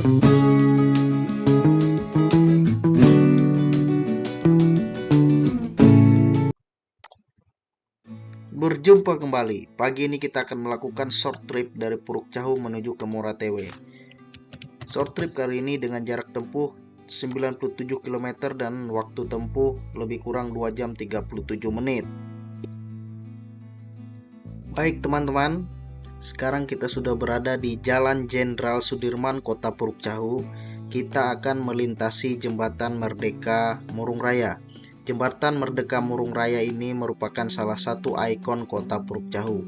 Berjumpa kembali. Pagi ini kita akan melakukan short trip dari Puruk Cahu menuju ke Moratewe. Short trip kali ini dengan jarak tempuh 97 km dan waktu tempuh lebih kurang 2 jam 37 menit. Baik teman-teman, sekarang kita sudah berada di Jalan Jenderal Sudirman, Kota Puruk Cahu. Kita akan melintasi Jembatan Merdeka Murung Raya. Jembatan Merdeka Murung Raya ini merupakan salah satu ikon Kota Puruk Cahu.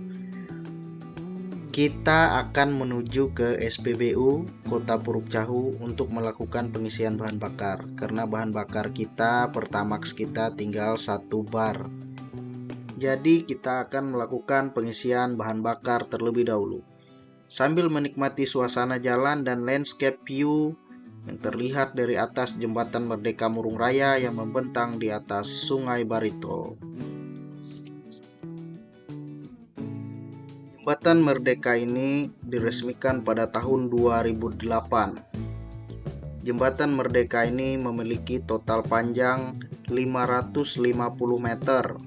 Kita akan menuju ke SPBU Kota Puruk Cahu untuk melakukan pengisian bahan bakar, karena bahan bakar kita, Pertamax kita tinggal 1 bar. Jadi kita akan melakukan pengisian bahan bakar terlebih dahulu, sambil menikmati suasana jalan dan landscape view yang terlihat dari atas Jembatan Merdeka Murung Raya yang membentang di atas Sungai Barito. Jembatan Merdeka ini diresmikan pada tahun 2008. Jembatan Merdeka ini memiliki total panjang 550 meter.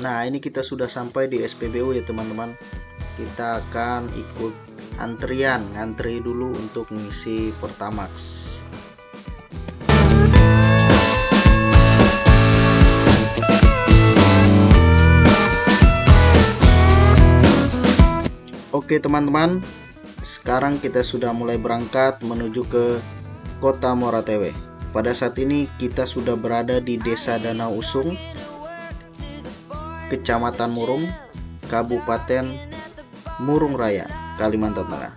Nah, ini kita sudah sampai di SPBU ya teman-teman. Kita akan ikut antrian, ngantri dulu untuk ngisi Pertamax. Oke teman-teman, sekarang kita sudah mulai berangkat menuju ke Kota Moratewe. Pada saat ini kita sudah berada di Desa Danau Usung, Kecamatan Murung, Kabupaten Murung Raya, Kalimantan Tengah.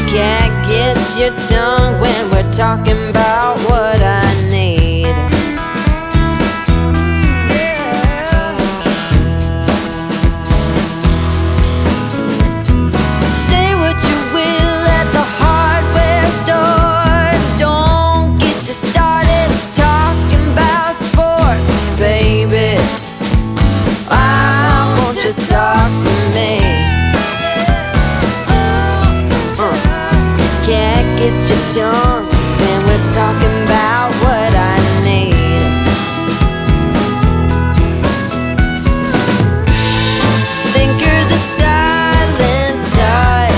Can't get your tongue when we're talking about what I need. Say what you will at the hardware store. Don't get you started talking about sports, baby. Why won't you talk to me? Can't get your tongue when we're talking about what I need. Think you're the silent type,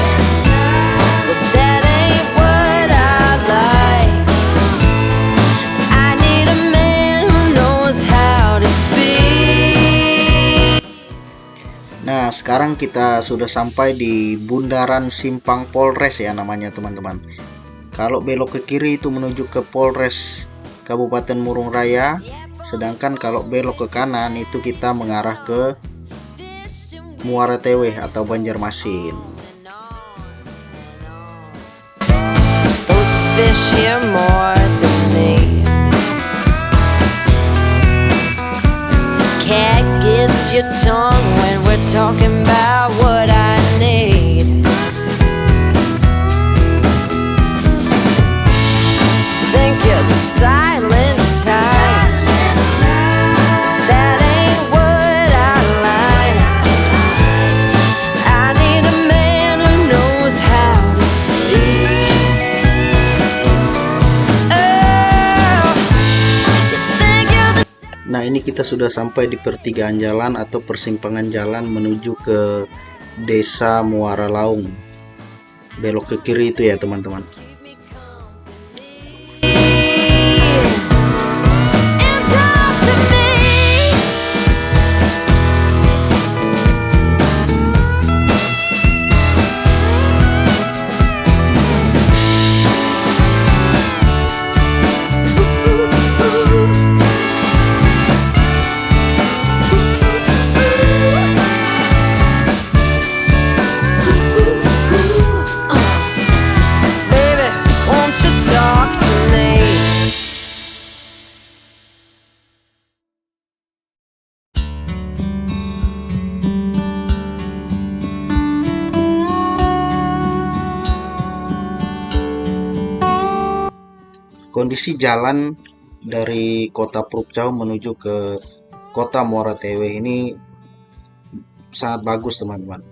but that ain't what I like. I need a man who knows how to speak. Nah, sekarang kita sudah sampai di Bundaran Simpang Polres ya namanya teman-teman. Kalau belok ke kiri itu menuju ke Polres Kabupaten Murung Raya, sedangkan kalau belok ke kanan itu kita mengarah ke Moratewe atau Banjarmasin. Those fish here more than me. Cat gets your tongue when we're talking about what I need. ini kita sudah sampai di pertigaan jalan atau persimpangan jalan menuju ke Desa Muara Laung. Belok ke kiri itu ya teman-teman. It's up to me. Baby, won't you talk to me? Kondisi jalan dari kota Prukcau menuju ke kota Muara Tewe ini sangat bagus teman-teman.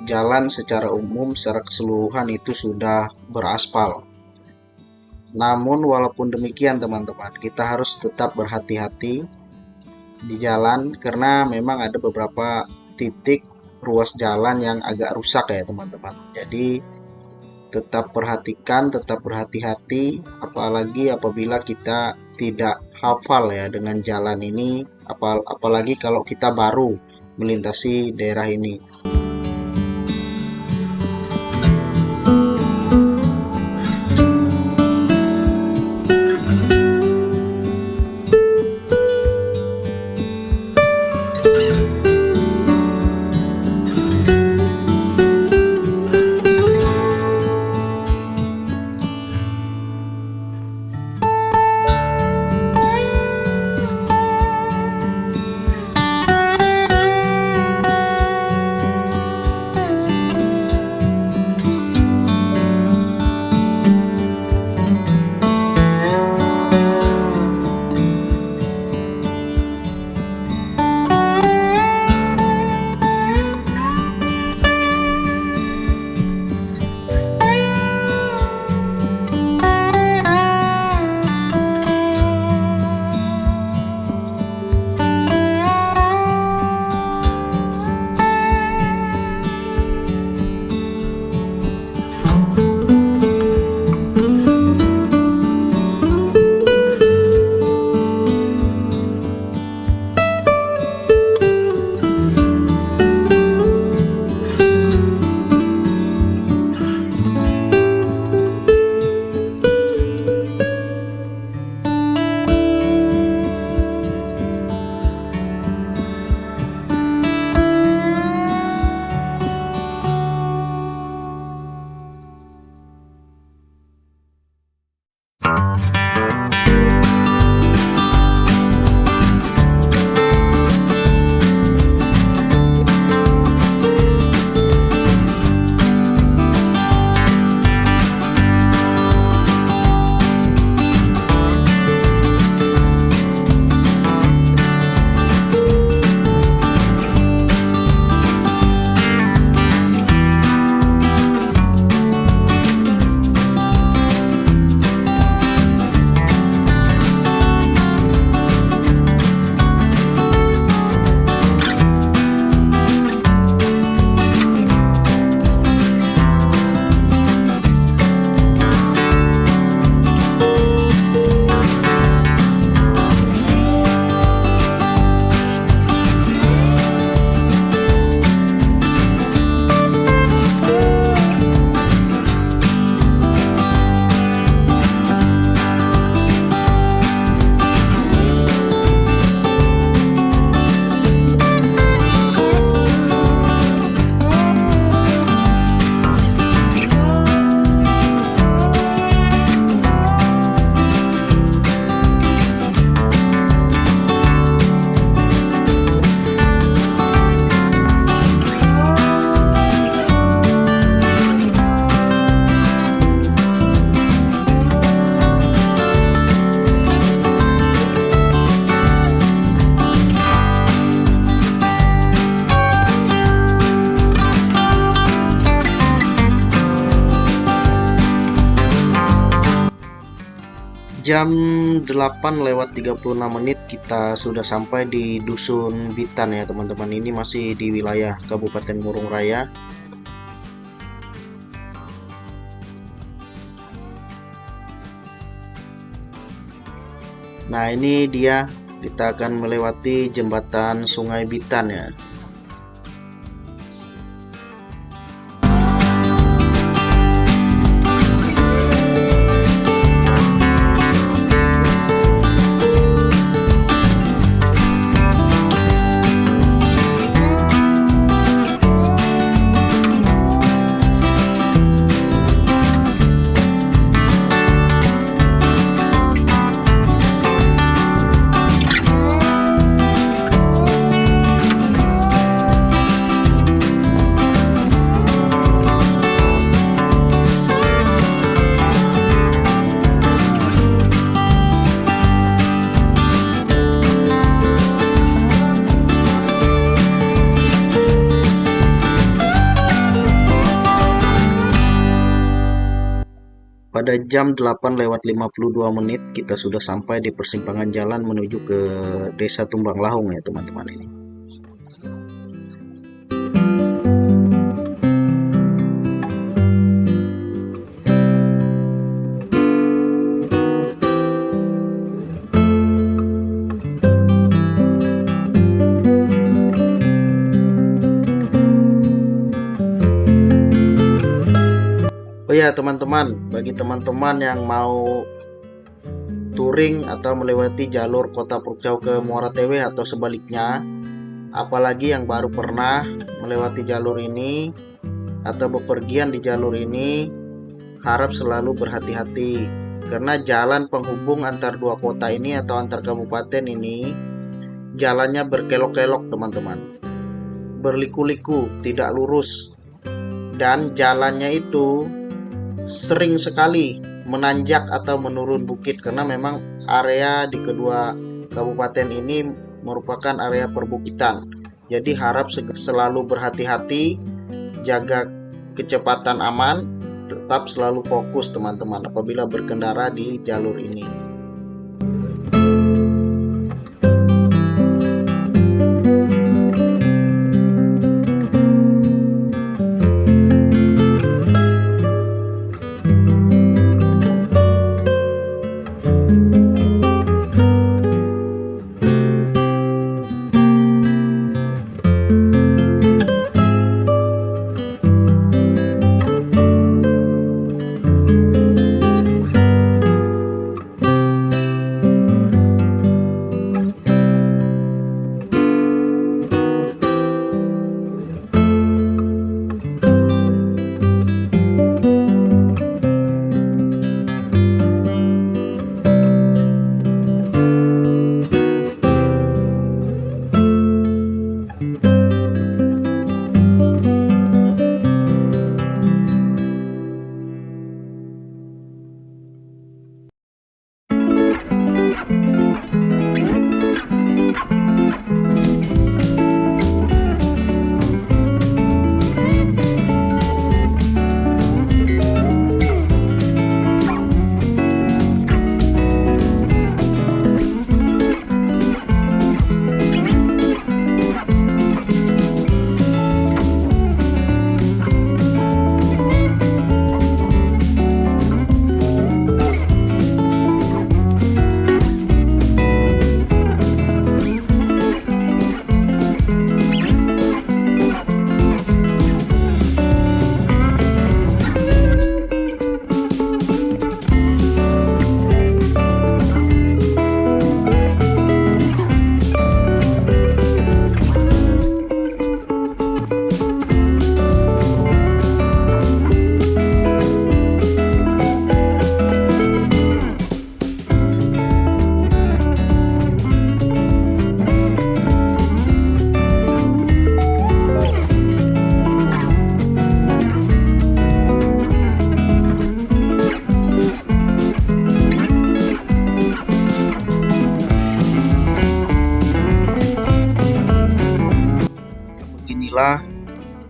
Jalan secara umum secara keseluruhan itu sudah beraspal. Namun walaupun demikian teman-teman, kita harus tetap berhati-hati di jalan karena memang ada beberapa titik ruas jalan yang agak rusak ya teman-teman. Jadi tetap perhatikan, tetap berhati-hati, apalagi apabila kita tidak hafal ya dengan jalan ini, apalagi kalau kita baru melintasi daerah ini. jam 8:36 kita sudah sampai di Dusun Bitan ya teman-teman. Ini masih di wilayah Kabupaten Murung Raya. Nah, ini dia, kita akan melewati jembatan Sungai Bitan ya. Pada jam 8:52 kita sudah sampai di persimpangan jalan menuju ke Desa Tumbang Lahung ya teman-teman ini. Oh ya teman-teman, bagi teman-teman yang mau touring atau melewati jalur Kota Puruk Chau ke Muara Tewe atau sebaliknya, apalagi yang baru pernah melewati jalur ini atau bepergian di jalur ini, harap selalu berhati-hati karena jalan penghubung antar dua kota ini atau antar kabupaten ini jalannya berkelok-kelok teman-teman, berliku-liku, tidak lurus, dan jalannya itu sering sekali menanjak atau menurun bukit karena memang area di kedua kabupaten ini merupakan area perbukitan. Jadi harap selalu berhati-hati, jaga kecepatan aman, tetap selalu fokus teman-teman apabila berkendara di jalur ini. Inilah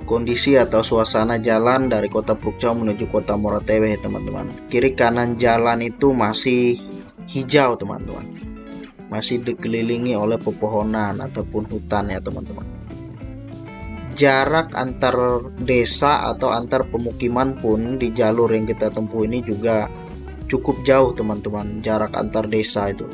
kondisi atau suasana jalan dari Kota Puruk Chau menuju Kota Muara Tewe teman-teman. Kiri kanan jalan itu masih hijau teman-teman, masih dikelilingi oleh pepohonan ataupun hutan ya teman-teman. Jarak antar desa atau antar pemukiman pun di jalur yang kita tempuh ini juga cukup jauh teman-teman, jarak antar desa itu.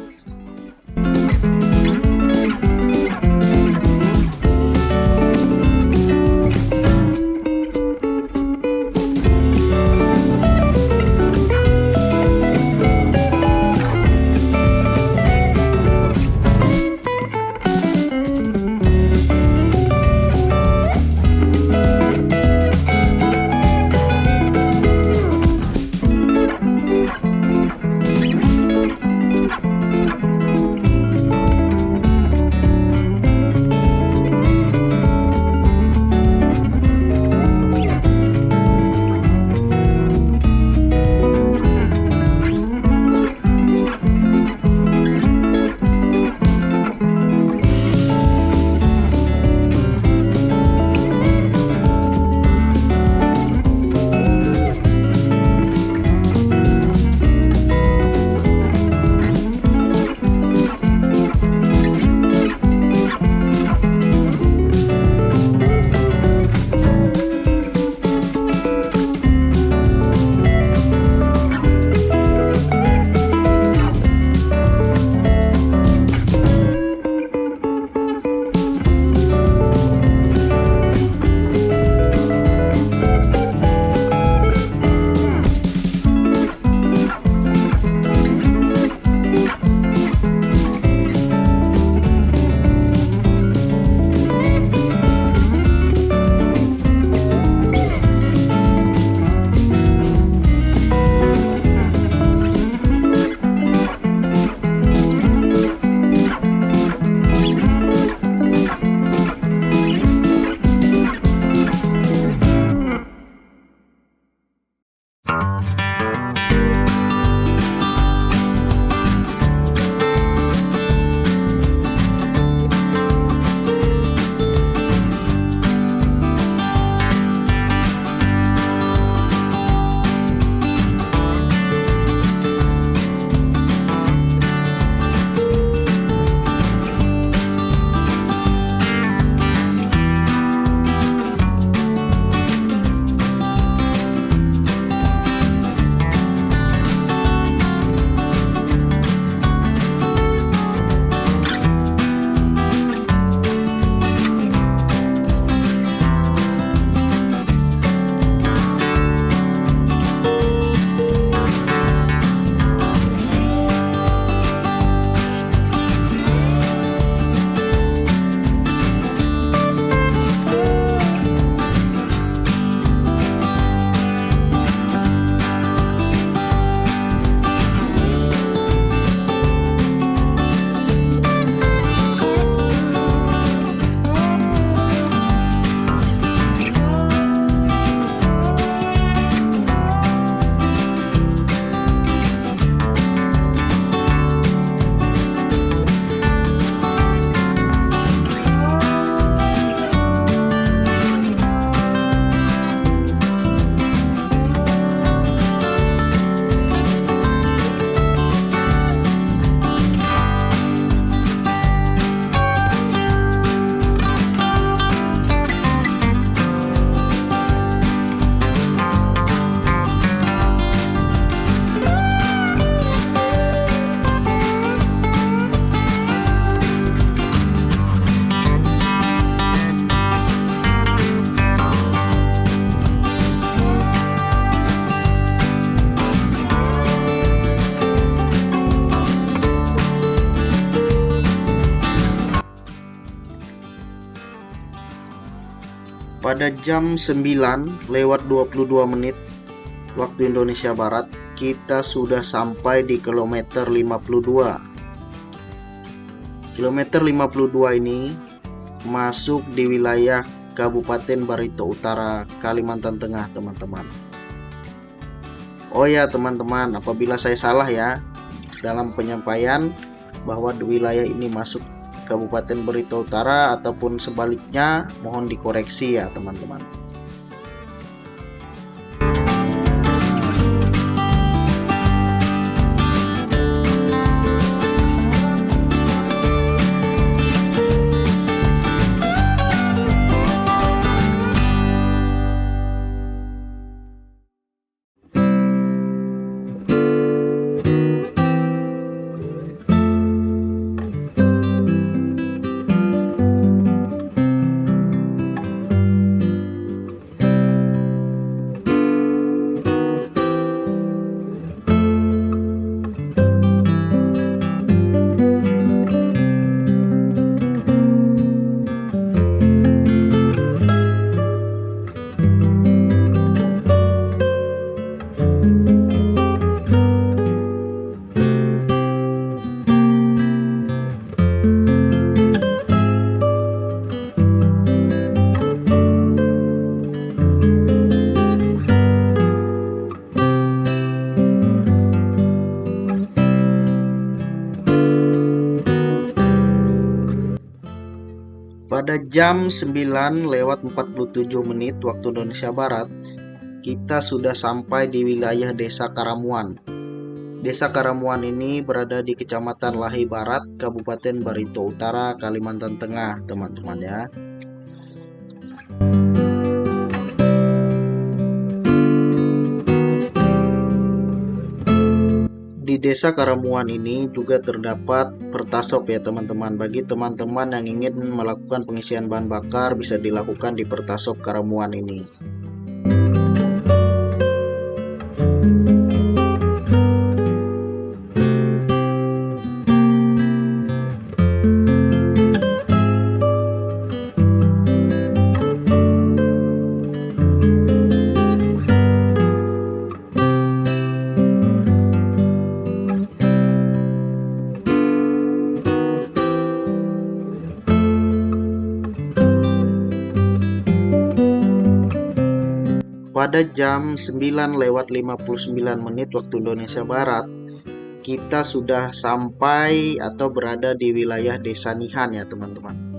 Pada jam 9 lewat 22 menit waktu Indonesia Barat, kita sudah sampai di kilometer 52. Kilometer 52 ini masuk di wilayah Kabupaten Barito Utara, Kalimantan Tengah, teman-teman. Oh ya teman-teman, apabila saya salah ya dalam penyampaian bahwa wilayah ini masuk Kabupaten Barito Utara ataupun sebaliknya, mohon dikoreksi ya teman-teman. Jam 9:47 waktu Indonesia Barat, kita sudah sampai di wilayah Desa Karamuan. Desa Karamuan ini berada di Kecamatan Lahi Barat, Kabupaten Barito Utara, Kalimantan Tengah, teman-teman ya. Di Desa Karamuan ini juga terdapat pertasop ya teman-teman. Bagi teman-teman yang ingin melakukan pengisian bahan bakar bisa dilakukan di pertasop Karamuan ini. Pada jam 9:59 waktu Indonesia Barat, kita sudah sampai atau berada di wilayah Desa Nihan ya teman-teman.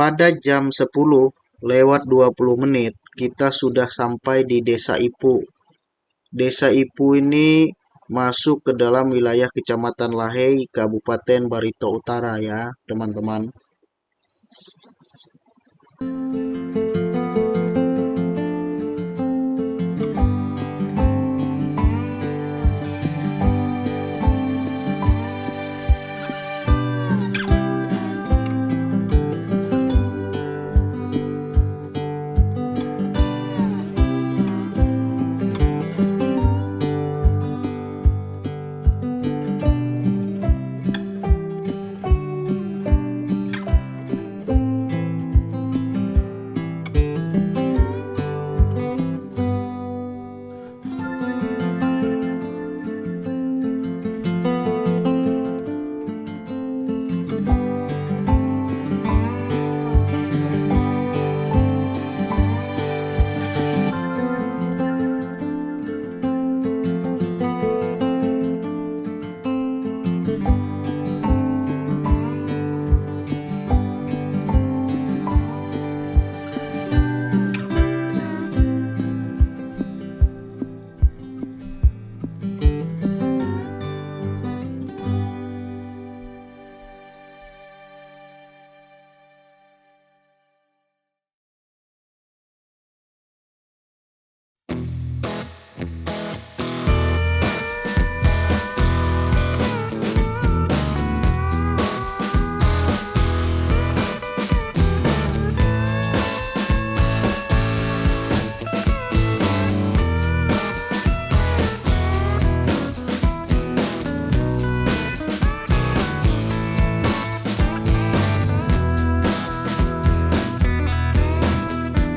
pada jam 10:20 kita sudah sampai di Desa Ipu. Desa Ipu ini masuk ke dalam wilayah Kecamatan Lahei, Kabupaten Barito Utara ya, teman-teman.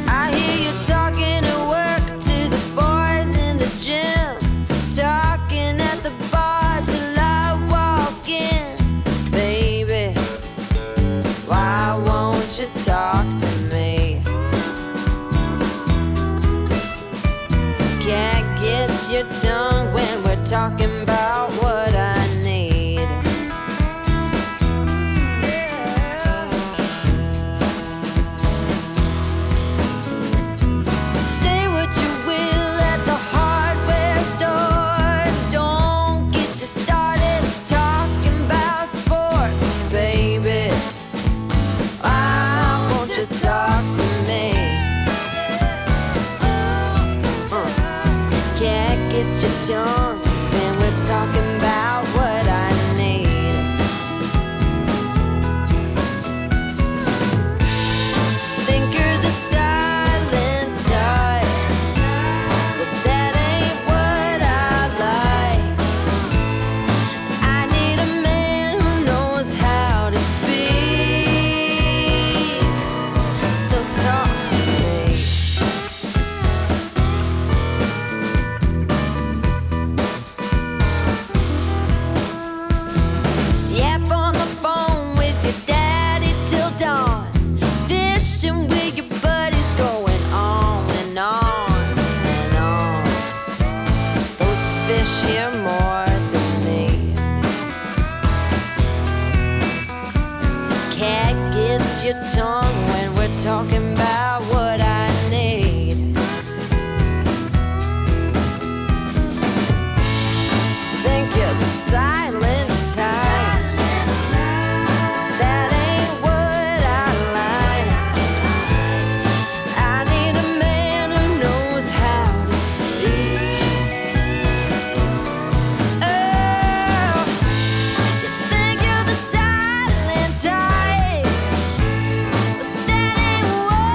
I hear you talking at work to the boys in the gym, talking at the bar till I walk in. Baby, why won't you talk to me? Can't get your tongue when we're talking about what I need. Say what you will at the hardware store. Don't get you started talking about sports, baby. Why won't you talk to me? Can't get your tongue when we're talking about what I need. Think you're the silent type, but that ain't what I like. I need a man who knows how to speak, so talk to me. Yap on the phone with your daddy till dawn, fishing with your buddies, going on and on and on. Those fish hear more than me. Cat gets your tongue when we're talking about what I need. Think you're the silent type, that ain't what I like. I need a man who knows how to speak. Oh, you think you're the silent type, but that ain't what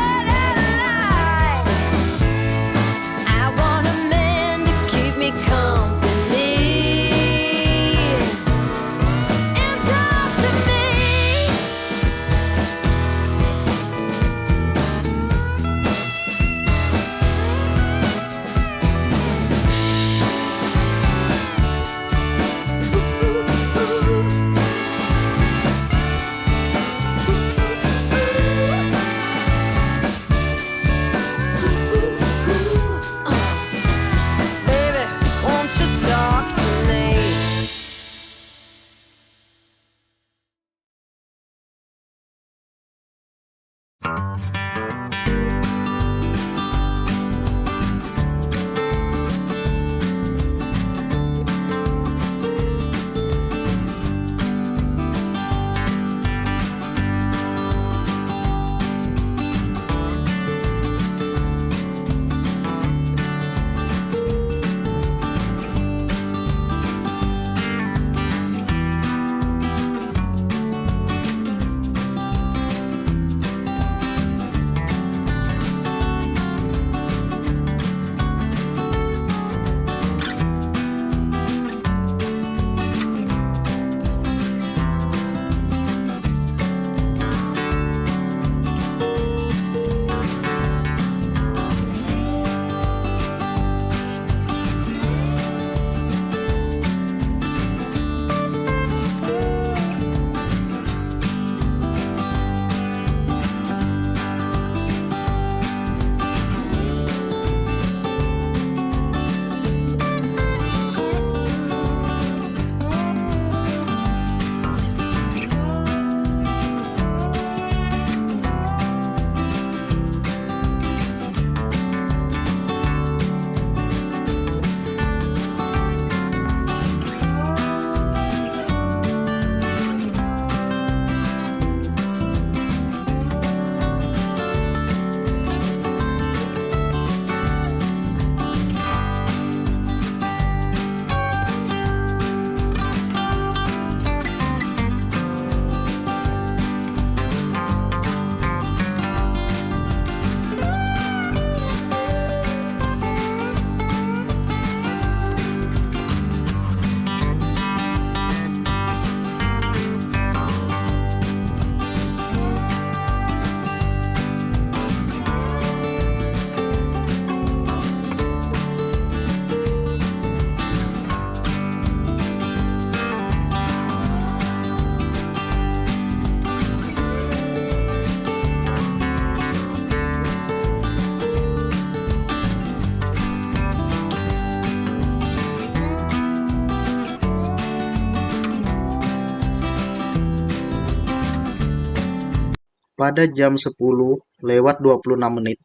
pada jam 10:26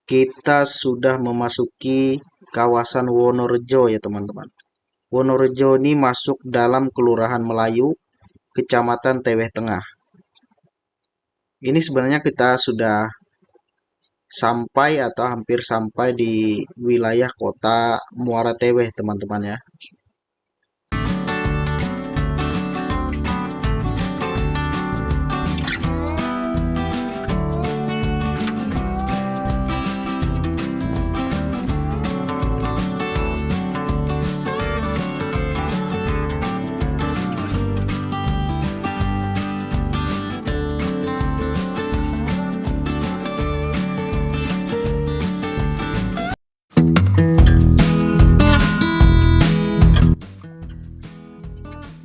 kita sudah memasuki kawasan Wonorejo ya teman-teman. Wonorejo ini masuk dalam Kelurahan Melayu, Kecamatan Teweh Tengah. Ini sebenarnya kita sudah sampai atau hampir sampai di wilayah kota Muara Teweh teman-teman ya.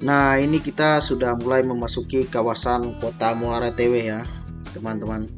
Nah, ini kita sudah mulai memasuki kawasan kota Muara Teweh ya, teman-teman.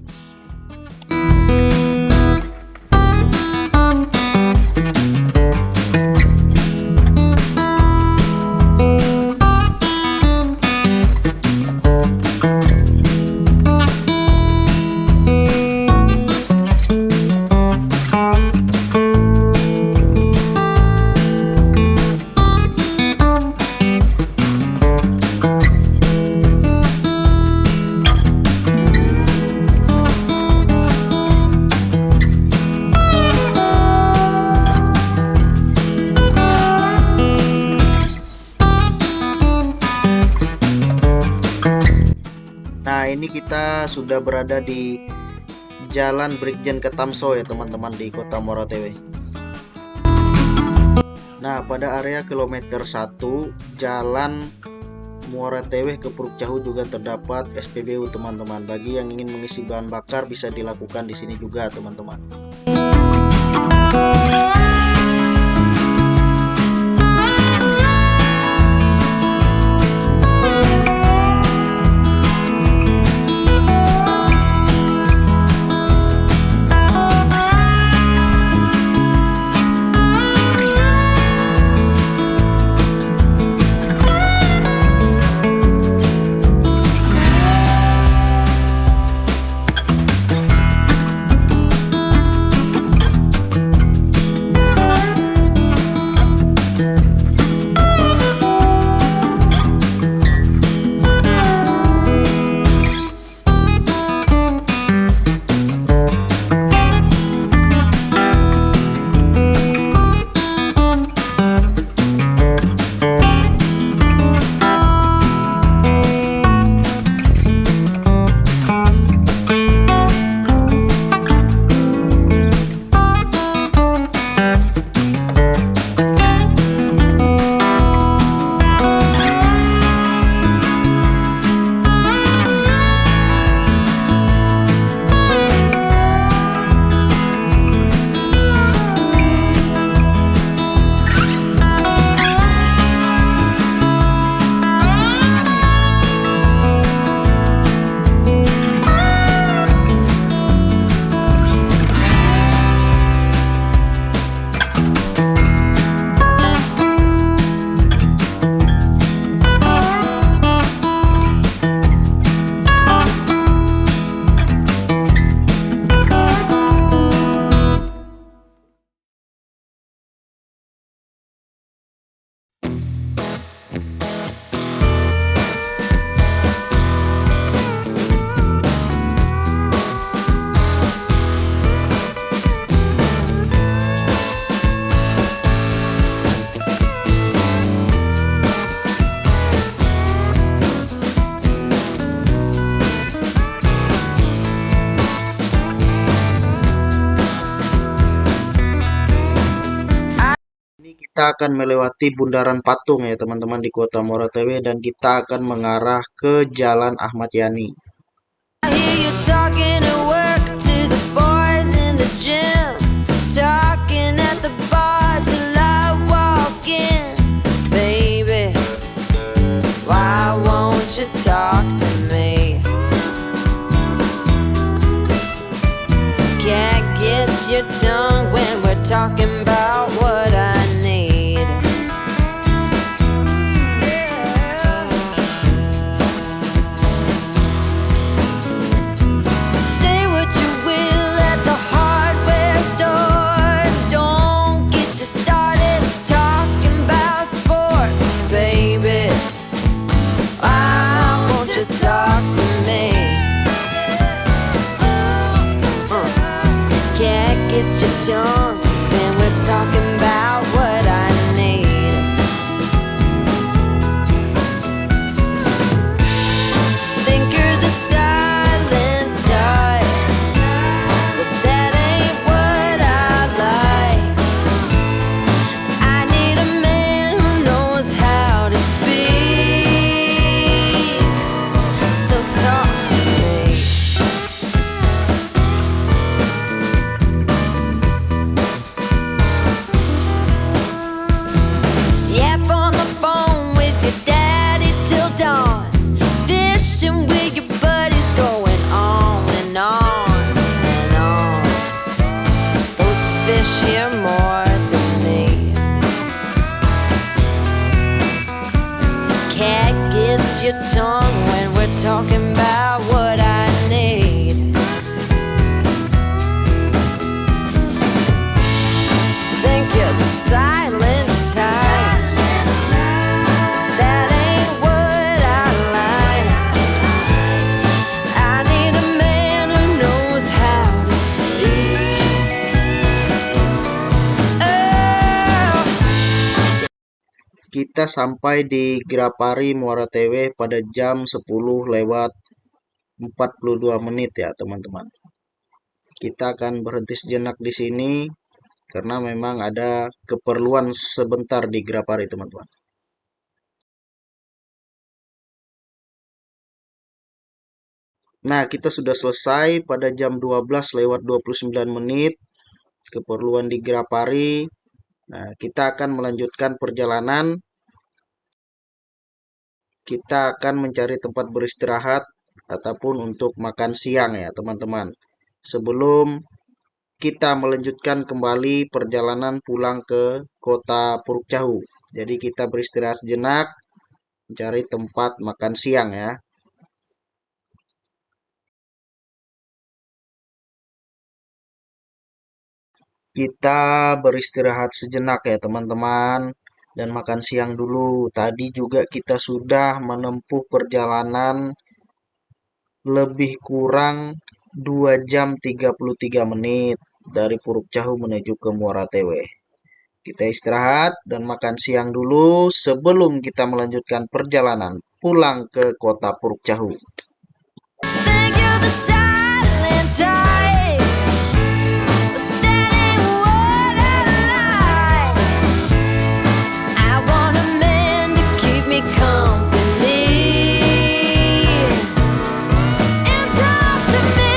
Nah, ini kita sudah berada di Jalan Brigjen Ketamso ya teman-teman di Kota Muara Teweh. Nah, pada area kilometer 1 Jalan Muara Teweh ke Puruk Cahu juga terdapat SPBU teman-teman. Bagi yang ingin mengisi bahan bakar bisa dilakukan di sini juga teman-teman. Kita akan melewati Bundaran Patung ya teman-teman di Kota Muara Teweh dan kita akan mengarah ke Jalan Ahmad Yani. I hear you talking at work to the boys in the gym, talking at the bar till I walk in. Baby, why won't you talk to me? Can't get your tongue when we're talking about what I need. here more than me. Cat gets your tongue when we're talking about what I need. Think you're the silent type. That ain't what I like. I need a man who knows how to speak. Oh. Kita sampai di Grapari Muara Tewe pada jam 10:42 ya teman-teman. Kita akan berhenti sejenak di sini karena memang ada keperluan sebentar di Grapari teman-teman. Nah, kita sudah selesai pada jam 12:29 keperluan di Grapari. Nah, kita akan melanjutkan perjalanan. Kita akan mencari tempat beristirahat ataupun untuk makan siang ya teman-teman. Sebelum kita melanjutkan kembali perjalanan pulang ke kota Puruk Cahu. Jadi kita beristirahat sejenak, mencari tempat makan siang ya. Kita beristirahat sejenak ya teman-teman dan makan siang dulu. Tadi juga kita sudah menempuh perjalanan lebih kurang 2 jam 33 menit dari Puruk Cahu menuju ke Muara Tewe. Kita istirahat dan makan siang dulu sebelum kita melanjutkan perjalanan pulang ke kota Puruk Cahu. Think you're the silent type. That ain't what I like. I want a man to keep me company and talk to me.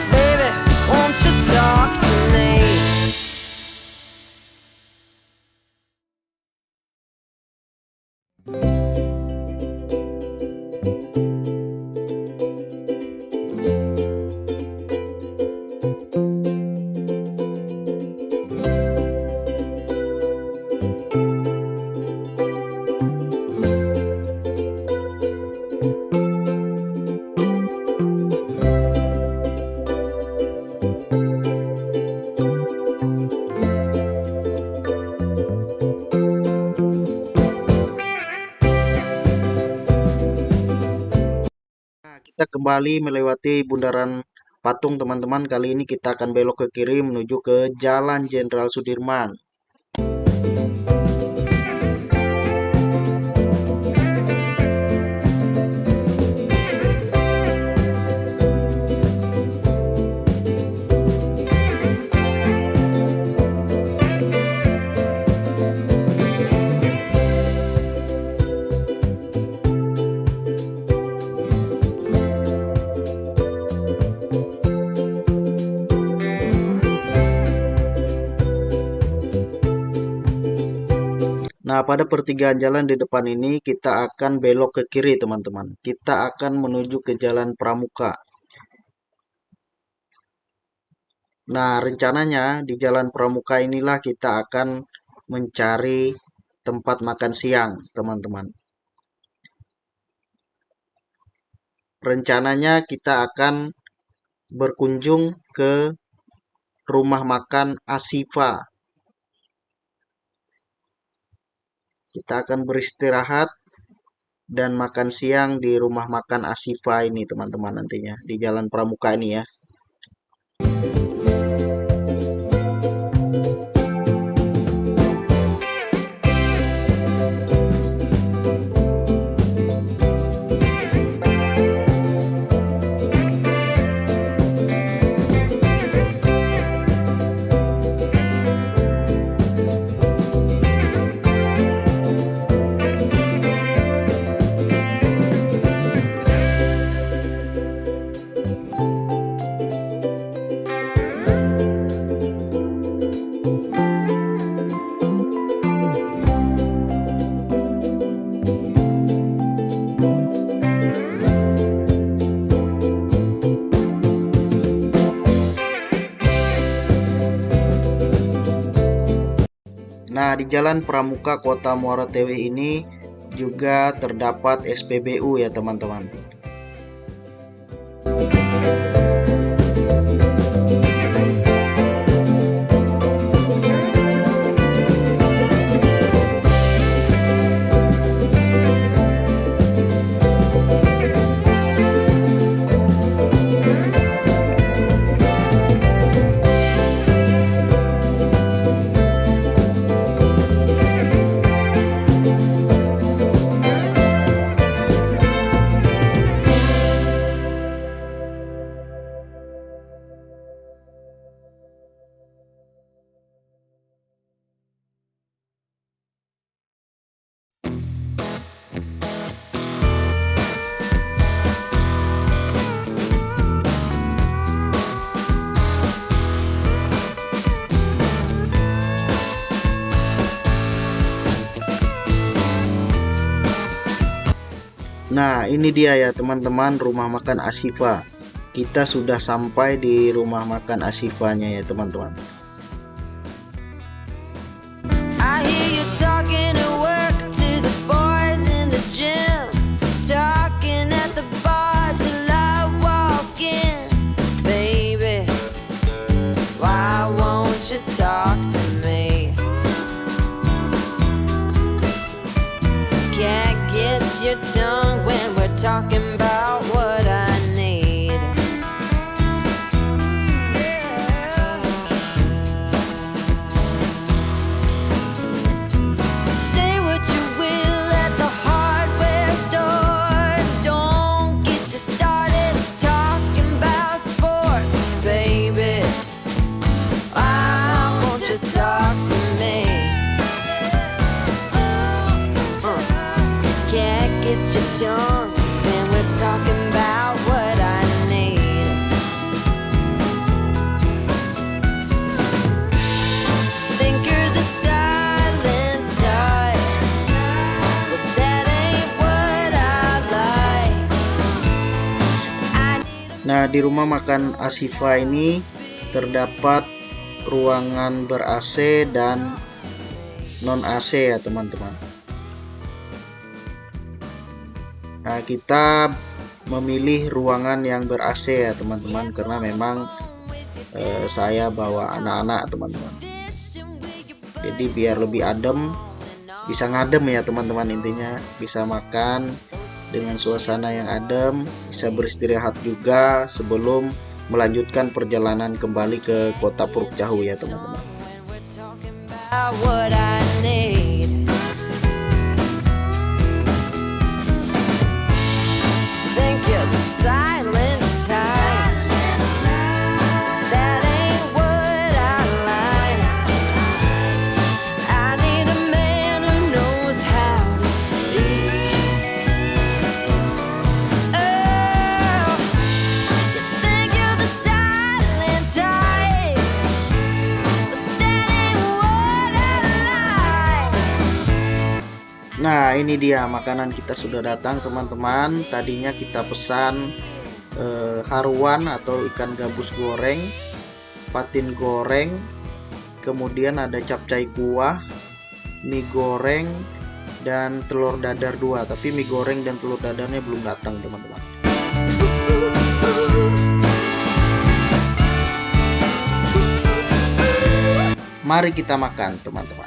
Baby, won't you talk to me? Kita kembali melewati bundaran Patung teman-teman. Kali ini kita akan belok ke kiri menuju ke Jalan Jenderal Sudirman. Nah, pada pertigaan jalan di depan ini kita akan belok ke kiri, teman-teman. Kita akan menuju ke Jalan Pramuka. Nah, rencananya di Jalan Pramuka inilah kita akan mencari tempat makan siang, teman-teman. Rencananya kita akan berkunjung ke rumah makan Asifa. Kita akan beristirahat dan makan siang di rumah makan Asifa ini teman-teman nantinya di Jalan Pramuka ini ya. Nah, di Jalan Pramuka Kota Muara Tewih ini juga terdapat SPBU ya teman-teman. Nah, ini dia ya teman-teman, rumah makan Ashifa. Kita sudah sampai di rumah makan Ashifanya ya teman-teman. I hear you talking at work to the boys in the gym, talking at the bar till I walk in. Baby, why won't you talk to me? Can't get your tongue when we're talking about what I need. Say what you will at the hardware store. Don't get you started talking about sports, baby. Why won't you talk to me? Can't get your tongue when we're talking about what I need. Think you're the silent type, but that ain't what I like. I need a Nah, di rumah makan Ashifa ini terdapat ruangan ber-AC dan non-AC ya teman-teman. Nah, kita memilih ruangan yang ber-AC ya teman-teman, karena memang saya bawa anak-anak teman-teman. Jadi biar lebih adem, bisa ngadem ya teman-teman, intinya bisa makan dengan suasana yang adem, bisa beristirahat juga sebelum melanjutkan perjalanan kembali ke Kota Puruk Cahu ya teman-teman. about what I need. Think you're the silent type. That ain't what I like. I need a man who knows how to speak. Oh, you think you're the silent type, but that ain't what I like. Nah, ini dia makanan kita sudah datang teman-teman. Tadinya kita pesan haruan atau ikan gabus goreng, patin goreng, kemudian ada capcay kuah, mie goreng, dan telur dadar 2. Tapi mie goreng dan telur dadarnya belum datang teman-teman. Mari kita makan teman-teman.